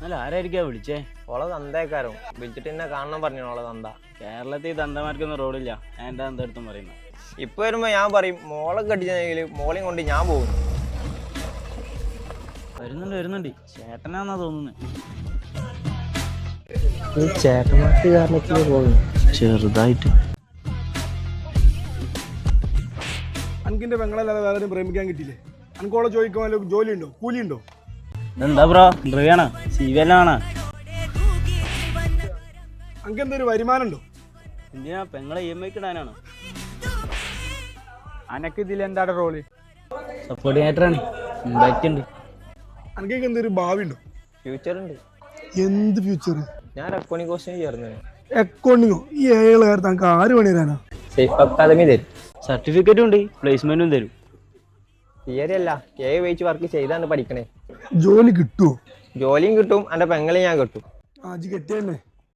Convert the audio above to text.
അല്ല ആരായിരിക്കാ വിളിച്ചേ? ഓളെ തന്തേക്കാരോ വിളിച്ചിട്ട് എന്നെ കാണണം പറഞ്ഞു. ഓളെ തന്ത കേരളത്തിൽ തന്തമാർക്കൊന്നും റോഡില്ല. ഞാൻ എൻ്റെ തന്തടുത്തും പറയുന്നത്. ഇപ്പൊ വരുമ്പോ ഞാൻ പറയും മോളെ കടിച്ചെങ്കിൽ മോളെയും കൊണ്ട് ഞാൻ പോകും. വരുന്നുണ്ട് ചേട്ടനാന്നാ തോന്നുന്നത്. ചേട്ടന്മാർക്ക് കാരണത്തിന് പോകും ചെറുതായിട്ട്. അനക്കിന്റെ പെങ്ങളല്ലാതെ വേറെ പ്രേമിക്കാൻ കിട്ടിയില്ലേ? അനക്കോളെ ചോദിക്കാൻ ജോലി ഉണ്ടോ, കൂലി ഉണ്ടോ? എന്താ ബ്രോ ഇന്റർവ്യൂ ആണ്? CV എല്ലാം ആണ്? അനക്ക് എന്തൊരു വരുമാനം ഉണ്ടോ? എന്തിനാ പെങ്ങളെ EMI ഇടാനാണ്? അനക്ക് ഇതിൽ എന്താണ് റോള്? സപ്പോർട്ടിനേറ്ററാണ്. ഇമ്പാക്റ്റ് ഉണ്ട്. അനക്കൊക്കെ എന്തൊരു ഭാവി ഉണ്ടോ? ഫ്യൂച്ചർ ഉണ്ട്. എന്ത് ഫ്യൂച്ചർ? ഞാൻ അക്കൗണ്ടിങ് കോഴ്സിന് ചേർന്നു. അക്കൗണ്ടിങ്ങോ? ഈ ഏഴ് തനക്ക് 6 മണി തരാനാ? സേഫ് അക്കാദമി തരും. സർട്ടിഫിക്കറ്റും ഉണ്ട്, പ്ലേസ്മെന്റും തരും. തിയറി അല്ല, വെച്ച് വർക്ക് ചെയ്താണ് പഠിക്കണേ. ജോലി കിട്ടുമോ? ജോലിയും കിട്ടും, എന്റെ പെങ്ങളെ ഞാൻ കിട്ടും. ആജി കെട്ടിയല്ലേ?